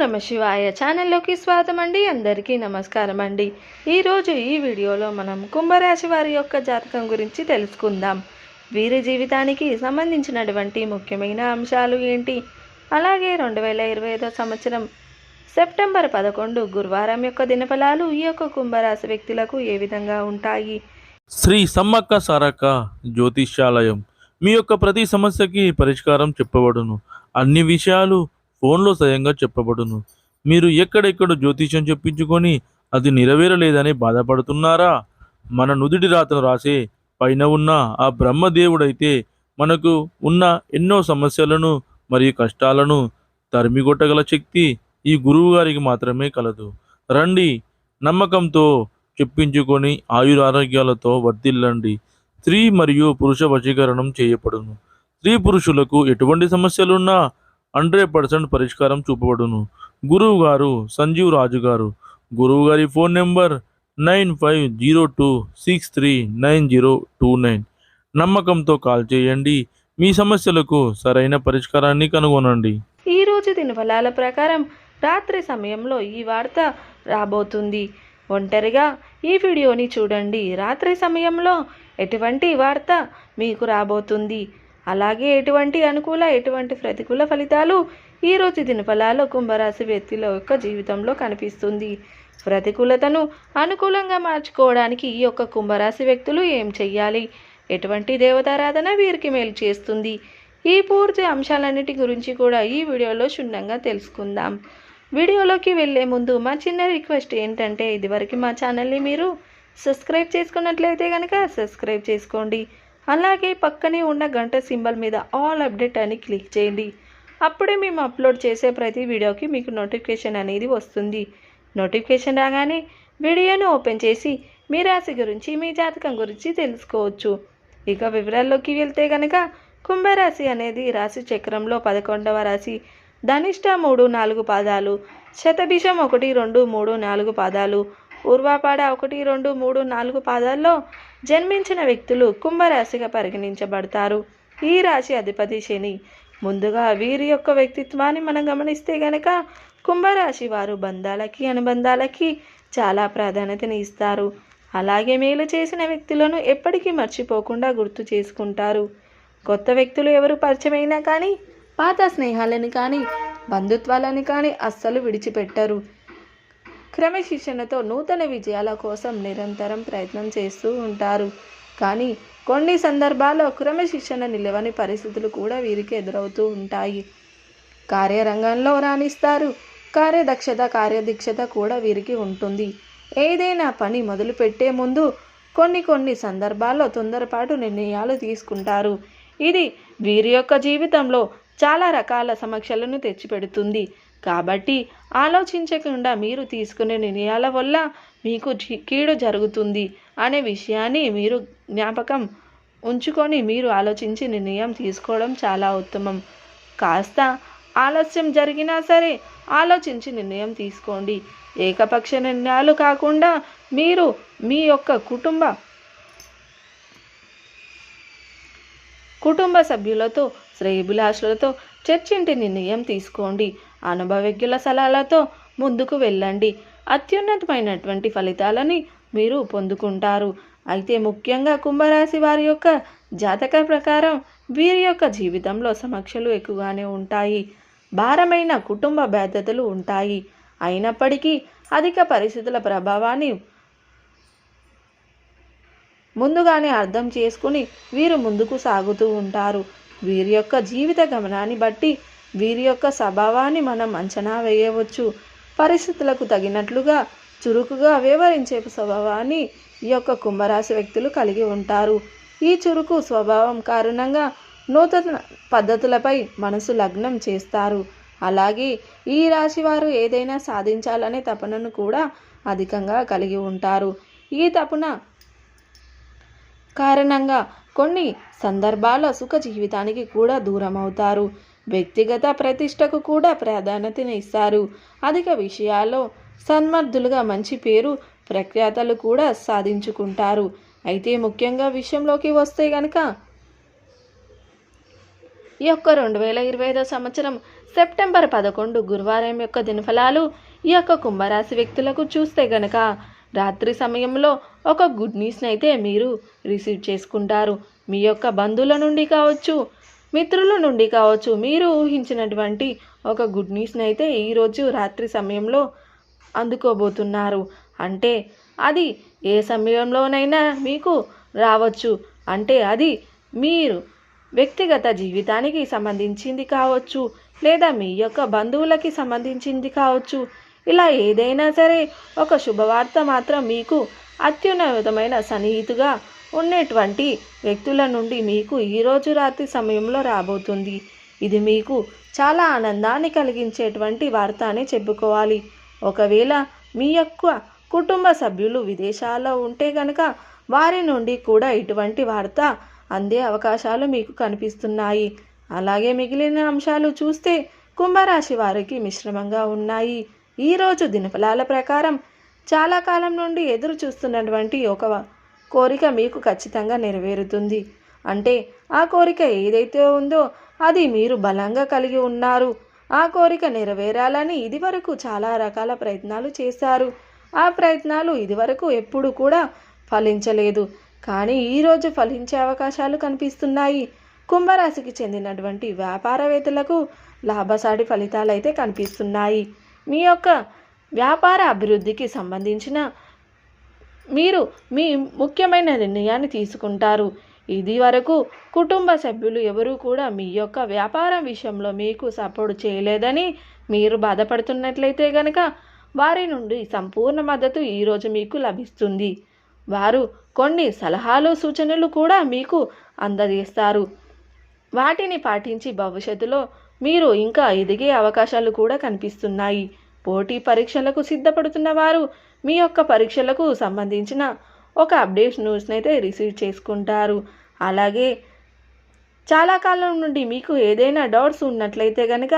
నమ శివాయ ఛానల్లోకి స్వాగతం అండి. అందరికీ నమస్కారం అండి. ఈరోజు ఈ వీడియోలో మనం కుంభరాశి వారి యొక్క జాతకం గురించి తెలుసుకుందాం. వీరి జీవితానికి సంబంధించినటువంటి ముఖ్యమైన అంశాలు ఏంటి, అలాగే 2025 సంవత్సరం సెప్టెంబర్ 11 గురువారం యొక్క దినఫలాలు ఈ యొక్క కుంభరాశి వ్యక్తులకు ఏ విధంగా ఉంటాయి. శ్రీ సమ్మక్క సారక్క జ్యోతిష్యాలయం మీ యొక్క ప్రతి సమస్యకి పరిష్కారం చెప్పబడును. అన్ని విషయాలు ఫోన్లో స్వయంగా చెప్పబడును. మీరు ఎక్కడెక్కడ జ్యోతిష్యం చెప్పించుకొని అది నెరవేరలేదని బాధపడుతున్నారా? మన నుదిటి రాతను రాసే పైన ఉన్న ఆ బ్రహ్మదేవుడైతే మనకు ఉన్న ఎన్నో సమస్యలను మరియు కష్టాలను తరిమికొట్టగల శక్తి ఈ గురువు గారికి మాత్రమే కలదు. రండి, నమ్మకంతో చెప్పించుకొని ఆయురారోగ్యాలతో వర్ధిల్లండి. స్త్రీ మరియు పురుష వశీకరణం చేయబడును. స్త్రీ పురుషులకు ఎటువంటి సమస్యలున్నా 100% పరిష్కారం చూపబడును. గురువు గారు సంజీవ్ రాజు గారు. గురువు గారి ఫోన్ నెంబర్ 9502639029. నమ్మకంతో కాల్ చేయండి. మీ సమస్యలకు సరైన పరిష్కారాన్ని కనుగొనండి. ఈ రోజు దినఫలాల ప్రకారం రాత్రి సమయంలో ఈ వార్త రాబోతుంది. ఒంటరిగా ఈ వీడియోని చూడండి. రాత్రి సమయంలో ఎటువంటి వార్త మీకు రాబోతుంది, అలాగే ఎటువంటి అనుకూల ఎటువంటి ప్రతికూల ఫలితాలు ఈరోజు దినఫలాల్లో కుంభరాశి వ్యక్తుల యొక్క జీవితంలో కనిపిస్తుంది. ప్రతికూలతను అనుకూలంగా మార్చుకోవడానికి ఈ యొక్క కుంభరాశి వ్యక్తులు ఏం చెయ్యాలి, ఎటువంటి దేవతారాధన వీరికి మేలు చేస్తుంది, ఈ పూర్తి అంశాలన్నిటి గురించి కూడా ఈ వీడియోలో క్షుణ్ణంగా తెలుసుకుందాం. వీడియోలోకి వెళ్ళే ముందు మా చిన్న రిక్వెస్ట్ ఏంటంటే, ఇదివరకు మా ఛానల్ని మీరు సబ్స్క్రైబ్ చేసుకున్నట్లయితే కనుక సబ్స్క్రైబ్ చేసుకోండి. అలాగే పక్కనే ఉన్న గంట సింబల్ మీద ఆల్ అప్డేట్ అని క్లిక్ చేయండి. అప్పుడే మేము అప్లోడ్ చేసే ప్రతి వీడియోకి మీకు నోటిఫికేషన్ అనేది వస్తుంది. నోటిఫికేషన్ రాగానే వీడియోను ఓపెన్ చేసి మీ రాశి గురించి మీ జాతకం గురించి తెలుసుకోవచ్చు. ఇక వివరాల్లోకి వెళ్తే కనుక కుంభరాశి అనేది రాశి చక్రంలో 11వ రాశి. ధనిష్ట 3, 4 పాదాలు, శతభిషం 1, 2, 3, 4 పాదాలు, పూర్వాపాడ 1, 2, 3, 4 పాదాల్లో జన్మించిన వ్యక్తులు కుంభరాశిగా పరిగణించబడతారు. ఈ రాశి అధిపతి శని. ముందుగా వీరి యొక్క వ్యక్తిత్వాన్ని మనం గమనిస్తే గనక కుంభరాశి వారు బంధాలకి అనుబంధాలకి చాలా ప్రాధాన్యతని ఇస్తారు. అలాగే మేలు చేసిన వ్యక్తులను ఎప్పటికీ మర్చిపోకుండా గుర్తు చేసుకుంటారు. కొత్త వ్యక్తులు ఎవరు పరిచయమైనా కానీ పాత స్నేహాలని కానీ బంధుత్వాలని కానీ అస్సలు విడిచిపెట్టరు. క్రమశిక్షణతో నూతన విజయాల కోసం నిరంతరం ప్రయత్నం చేస్తూ ఉంటారు. కానీ కొన్ని సందర్భాల్లో క్రమశిక్షణ నిలవని పరిస్థితులు కూడా వీరికి ఎదురవుతూ ఉంటాయి. కార్యరంగంలో రాణిస్తారు. కార్యదీక్షత కూడా వీరికి ఉంటుంది. ఏదైనా పని మొదలుపెట్టే ముందు కొన్ని సందర్భాల్లో తొందరపాటు నిర్ణయాలు తీసుకుంటారు. ఇది వీరి యొక్క జీవితంలో చాలా రకాల సమస్యలను తెచ్చిపెడుతుంది. కాబట్టి ఆలోచించకుండా మీరు తీసుకునే నిర్ణయాల వల్ల మీకు కీడు జరుగుతుంది అనే విషయాన్ని మీరు జ్ఞాపకం ఉంచుకొని మీరు ఆలోచించి నిర్ణయం తీసుకోవడం చాలా ఉత్తమం. కాస్త ఆలస్యం జరిగినా సరే ఆలోచించి నిర్ణయం తీసుకోండి. ఏకపక్ష నిర్ణయాలు కాకుండా మీరు మీ యొక్క కుటుంబ సభ్యులతో శ్రేయోభిలాషులతో చర్చించి నిర్ణయం తీసుకోండి. అనుభవజ్ఞుల సలహాలతో ముందుకు వెళ్ళండి. అత్యున్నతమైనటువంటి ఫలితాలని మీరు పొందుకుంటారు. అయితే ముఖ్యంగా కుంభరాశి వారి యొక్క జాతక ప్రకారం వీరి యొక్క జీవితంలో సమస్యలు ఎక్కువగానే ఉంటాయి. భారమైన కుటుంబ బాధ్యతలు ఉంటాయి. అయినప్పటికీ అధిక పరిస్థితుల ప్రభావాన్ని ముందుగానే అర్థం చేసుకుని వీరు ముందుకు సాగుతూ ఉంటారు. వీరి యొక్క జీవిత గమనాన్ని బట్టి వీరి యొక్క స్వభావాన్ని మనం అంచనా వేయవచ్చు. పరిస్థితులకు తగినట్లుగా చురుకుగా వ్యవహరించే స్వభావాన్ని ఈ యొక్క కుంభరాశి వ్యక్తులు కలిగి ఉంటారు. ఈ చురుకు స్వభావం కారణంగా నూతన పద్ధతులపై మనసు లగ్నం చేస్తారు. అలాగే ఈ రాశి వారు ఏదైనా సాధించాలనే తపనను కూడా అధికంగా కలిగి ఉంటారు. ఈ తపన కారణంగా కొన్ని సందర్భాల్లో సుఖ జీవితానికి కూడా దూరం అవుతారు. వ్యక్తిగత ప్రతిష్టకు కూడా ప్రాధాన్యతని ఇస్తారు. అధిక విషయాల్లో సన్మర్థులుగా మంచి పేరు ప్రఖ్యాతలు కూడా సాధించుకుంటారు. అయితే ముఖ్యంగా విషయంలోకి వస్తే కనుక ఈ యొక్క 2025 సంవత్సరం సెప్టెంబర్ 11 గురువారం యొక్క దినఫలాలు ఈ యొక్క కుంభరాశి వ్యక్తులకు చూస్తే గనక రాత్రి సమయంలో ఒక గుడ్ న్యూస్ని అయితే మీరు రిసీవ్ చేసుకుంటారు. మీ యొక్క బంధువుల నుండి కావచ్చు, మిత్రుల నుండి కావచ్చు, మీరు ఊహించినటువంటి ఒక గుడ్ న్యూస్ని అయితే ఈరోజు రాత్రి సమయంలో అందుకోబోతున్నారు. అంటే అది ఏ సమయంలోనైనా మీకు రావచ్చు. అంటే అది మీరు వ్యక్తిగత జీవితానికి సంబంధించింది కావచ్చు, లేదా మీ యొక్క బంధువులకి సంబంధించింది కావచ్చు. ఇలా ఏదైనా సరే ఒక శుభవార్త మాత్రం మీకు అత్యున్నతమైన సన్నిహితుగా ఉన్నటువంటి వ్యక్తుల నుండి మీకు ఈరోజు రాత్రి సమయంలో రాబోతుంది. ఇది మీకు చాలా ఆనందాన్ని కలిగించేటువంటి వార్త అని చెప్పుకోవాలి. ఒకవేళ మీ యొక్క కుటుంబ సభ్యులు విదేశాల్లో ఉంటే కనుక వారి నుండి కూడా ఇటువంటి వార్త అందే అవకాశాలు మీకు కనిపిస్తున్నాయి. అలాగే మిగిలిన అంశాలు చూస్తే కుంభరాశి వారికి మిశ్రమంగా ఉన్నాయి. ఈరోజు దినఫలాల ప్రకారం చాలా కాలం నుండి ఎదురు చూస్తున్నటువంటి ఒక కోరిక మీకు ఖచ్చితంగా నెరవేరుతుంది. అంటే ఆ కోరిక ఏదైతే ఉందో అది మీరు బలంగా కలిగి ఉన్నారు. ఆ కోరిక నెరవేరాలని ఇదివరకు చాలా రకాల ప్రయత్నాలు చేశారు. ఆ ప్రయత్నాలు ఇదివరకు ఎప్పుడు కూడా ఫలించలేదు. కానీ ఈరోజు ఫలించే అవకాశాలు కనిపిస్తున్నాయి. కుంభరాశికి చెందినటువంటి వ్యాపారవేత్తలకు లాభసాటి ఫలితాలు అయితే కనిపిస్తున్నాయి. మీ యొక్క వ్యాపార అభివృద్ధికి సంబంధించిన మీరు మీ ముఖ్యమైన నిర్ణయాన్ని తీసుకుంటారు. ఇది వరకు కుటుంబ సభ్యులు ఎవరూ కూడా మీ యొక్క వ్యాపారం విషయంలో మీకు సపోర్ట్ చేయలేదని మీరు బాధపడుతున్నట్లయితే కనుక వారి నుండి సంపూర్ణ మద్దతు ఈరోజు మీకు లభిస్తుంది. వారు కొన్ని సలహాలు సూచనలు కూడా మీకు అందజేస్తారు. వాటిని పాటించి భవిష్యత్తులో మీరు ఇంకా ఎదిగే అవకాశాలు కూడా కనిపిస్తున్నాయి. పోటీ పరీక్షలకు సిద్ధపడుతున్న వారు మీ యొక్క పరీక్షలకు సంబంధించిన ఒక అప్డేట్ న్యూస్ని అయితే రిసీవ్ చేసుకుంటారు. అలాగే చాలా కాలం నుండి మీకు ఏదైనా డౌట్స్ ఉన్నట్లయితే కనుక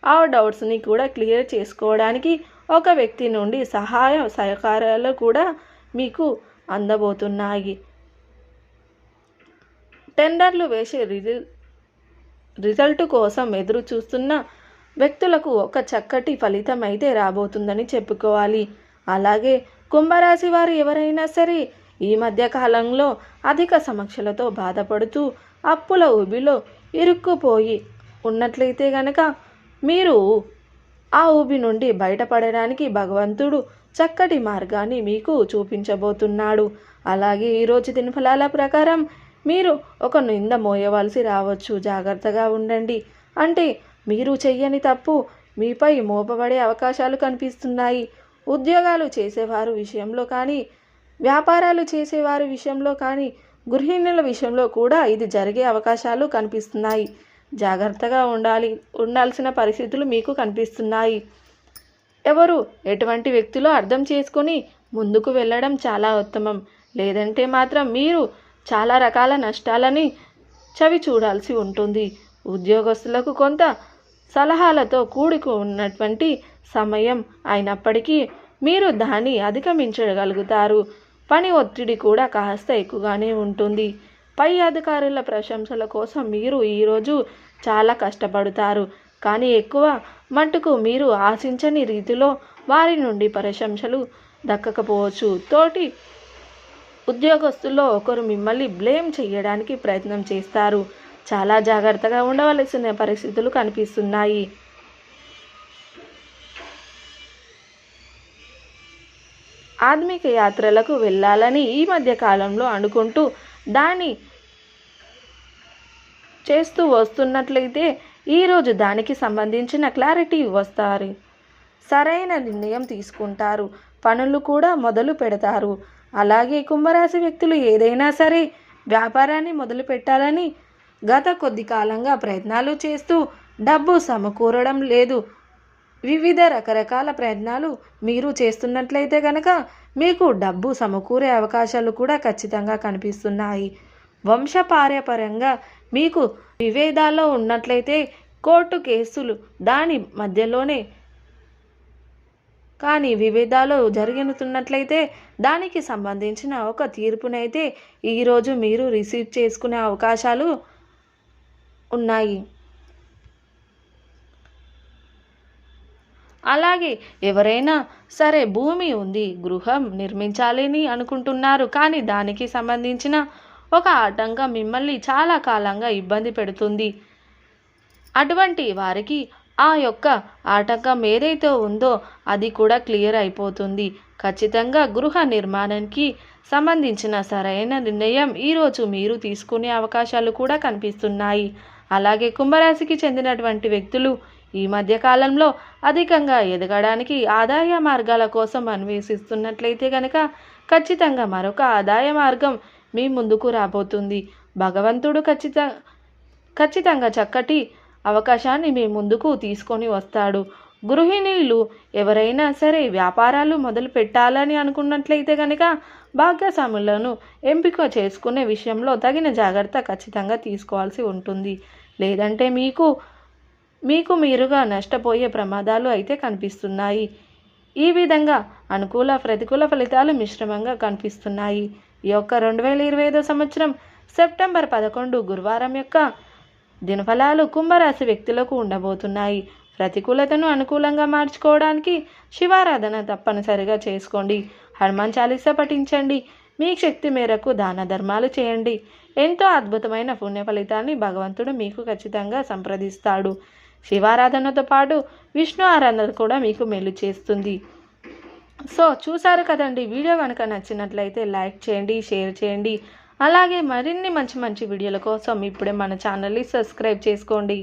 ఆ డౌట్స్ని కూడా క్లియర్ చేసుకోవడానికి ఒక వ్యక్తి నుండి సహాయ సహకారాలు కూడా మీకు అందబోతున్నాయి. టెండర్లు వేసే రిజల్ట్ కోసం ఎదురు చూస్తున్న వ్యక్తులకు ఒక చక్కటి ఫలితం అయితే రాబోతుందని చెప్పుకోవాలి. అలాగే కుంభరాశి వారు ఎవరైనా సరే ఈ మధ్య కాలంలో అధిక సమస్యలతో బాధపడుతూ అప్పుల ఊబిలో ఇరుక్కుపోయి ఉన్నట్లయితే గనక మీరు ఆ ఊబి నుండి బయటపడడానికి భగవంతుడు చక్కటి మార్గాన్ని మీకు చూపించబోతున్నాడు. అలాగే ఈరోజు దినఫలాల ప్రకారం మీరు ఒక నింద మోయవలసి రావచ్చు. జాగ్రత్తగా ఉండండి. అంటే మీరు చెయ్యని తప్పు మీపై మోపబడే అవకాశాలు కనిపిస్తున్నాయి. ఉద్యోగాలు చేసేవారు విషయంలో కానీ, వ్యాపారాలు చేసేవారి విషయంలో కానీ, గృహిణుల విషయంలో కూడా ఇది జరిగే అవకాశాలు కనిపిస్తున్నాయి. జాగ్రత్తగా ఉండాల్సిన పరిస్థితులు మీకు కనిపిస్తున్నాయి. ఎవరు ఎటువంటి వ్యక్తులో అర్థం చేసుకొని ముందుకు వెళ్ళడం చాలా ఉత్తమం. లేదంటే మాత్రం మీరు చాలా రకాల నష్టాలని చవి చూడాల్సి ఉంటుంది. ఉద్యోగస్తులకు కొంత సలహాలతో కూడుకున్నటువంటి సమయం అయినప్పటికీ మీరు దాన్ని అధిగమించగలుగుతారు. పని ఒత్తిడి కూడా కాస్త ఎక్కువగానే ఉంటుంది. పై అధికారుల ప్రశంసల కోసం మీరు ఈరోజు చాలా కష్టపడతారు. కానీ ఎక్కువ మట్టుకు మీరు ఆశించని రీతిలో వారి నుండి ప్రశంసలు దక్కకపోవచ్చు. తోటి ఉద్యోగస్తుల్లో ఒకరు మిమ్మల్ని బ్లేమ్ చేయడానికి ప్రయత్నం చేస్తారు. చాలా జాగ్రత్తగా ఉండవలసిన పరిస్థితులు కనిపిస్తున్నాయి. ఆధ్యాత్మిక యాత్రలకు వెళ్ళాలని ఈ మధ్య కాలంలో అనుకుంటూ దాన్ని చేస్తూ వస్తున్నట్లయితే ఈరోజు దానికి సంబంధించిన క్లారిటీ వస్తారు. సరైన నిర్ణయం తీసుకుంటారు. పనులు కూడా మొదలు పెడతారు. అలాగే కుంభరాశి వ్యక్తులు ఏదైనా సరే వ్యాపారాన్ని మొదలు పెట్టాలని గత కొద్ది కాలంగా ప్రయత్నాలు చేస్తూ డబ్బు సమకూరడం లేదు. వివిధ రకరకాల ప్రయత్నాలు మీరు చేస్తున్నట్లయితే కనుక మీకు డబ్బు సమకూరే అవకాశాలు కూడా ఖచ్చితంగా కనిపిస్తున్నాయి. వంశపార్యపరంగా మీకు విభేదాల్లో ఉన్నట్లయితే కోర్టు కేసులు దాని మధ్యలోనే కానీ విభేదాలు జరుగుతున్నట్లయితే దానికి సంబంధించిన ఒక తీర్పునైతే ఈరోజు మీరు రిసీవ్ చేసుకునే అవకాశాలు ఉన్నాయి. అలాగే ఎవరైనా సరే భూమి ఉంది, గృహం నిర్మించాలని అనుకుంటున్నారు, కానీ దానికి సంబంధించిన ఒక ఆటంకం మిమ్మల్ని చాలా కాలంగా ఇబ్బంది పెడుతుంది. అటువంటి వారికి ఆ యొక్క ఆటంకం ఏదైతే ఉందో అది కూడా క్లియర్ అయిపోతుంది. ఖచ్చితంగా గృహ నిర్మాణానికి సంబంధించిన సరైన నిర్ణయం ఈరోజు మీరు తీసుకునే అవకాశాలు కూడా కనిపిస్తున్నాయి. అలాగే కుంభరాశికి చెందినటువంటి వ్యక్తులు ఈ మధ్య కాలంలో అధికంగా ఎదగడానికి ఆదాయ మార్గాల కోసం అన్వేషిస్తున్నట్లయితే కనుక ఖచ్చితంగా మరొక ఆదాయ మార్గం మీ ముందుకు రాబోతుంది. భగవంతుడు ఖచ్చితంగా చక్కటి అవకాశాన్ని మీ ముందుకు తీసుకొని వస్తాడు. గృహిణీలు ఎవరైనా సరే వ్యాపారాలు మొదలు పెట్టాలని అనుకున్నట్లయితే కనుక భాగస్వాములను ఎంపిక చేసుకునే విషయంలో తగిన జాగ్రత్త ఖచ్చితంగా తీసుకోవాల్సి ఉంటుంది. లేదంటే మీకు మీరుగా నష్టపోయే ప్రమాదాలు అయితే కనిపిస్తున్నాయి. ఈ విధంగా అనుకూల ప్రతికూల ఫలితాలు మిశ్రమంగా కనిపిస్తున్నాయి. ఈ యొక్క 2025 సంవత్సరం సెప్టెంబర్ 11 గురువారం యొక్క దినఫలాలు కుంభరాశి వ్యక్తులకు ఉండబోతున్నాయి. ప్రతికూలతను అనుకూలంగా మార్చుకోవడానికి శివారాధన తప్పనిసరిగా చేసుకోండి. హనుమాన్ చాలీసా పఠించండి. మీ శక్తి మేరకు దాన ధర్మాలు చేయండి. ఎంతో అద్భుతమైన పుణ్య ఫలితాన్ని భగవంతుడు మీకు ఖచ్చితంగా సంప్రదిస్తాడు. శివారాధనతో పాటు విష్ణు ఆరాధన కూడా మీకు మేలు చేస్తుంది. సో చూసారు కదండి, వీడియో కనుక నచ్చినట్లయితే లైక్ చేయండి, షేర్ చేయండి. అలాగే మరిన్ని మంచి వీడియోల కోసం ఇప్పుడే మన ఛానల్ని సబ్స్క్రైబ్ చేసుకోండి.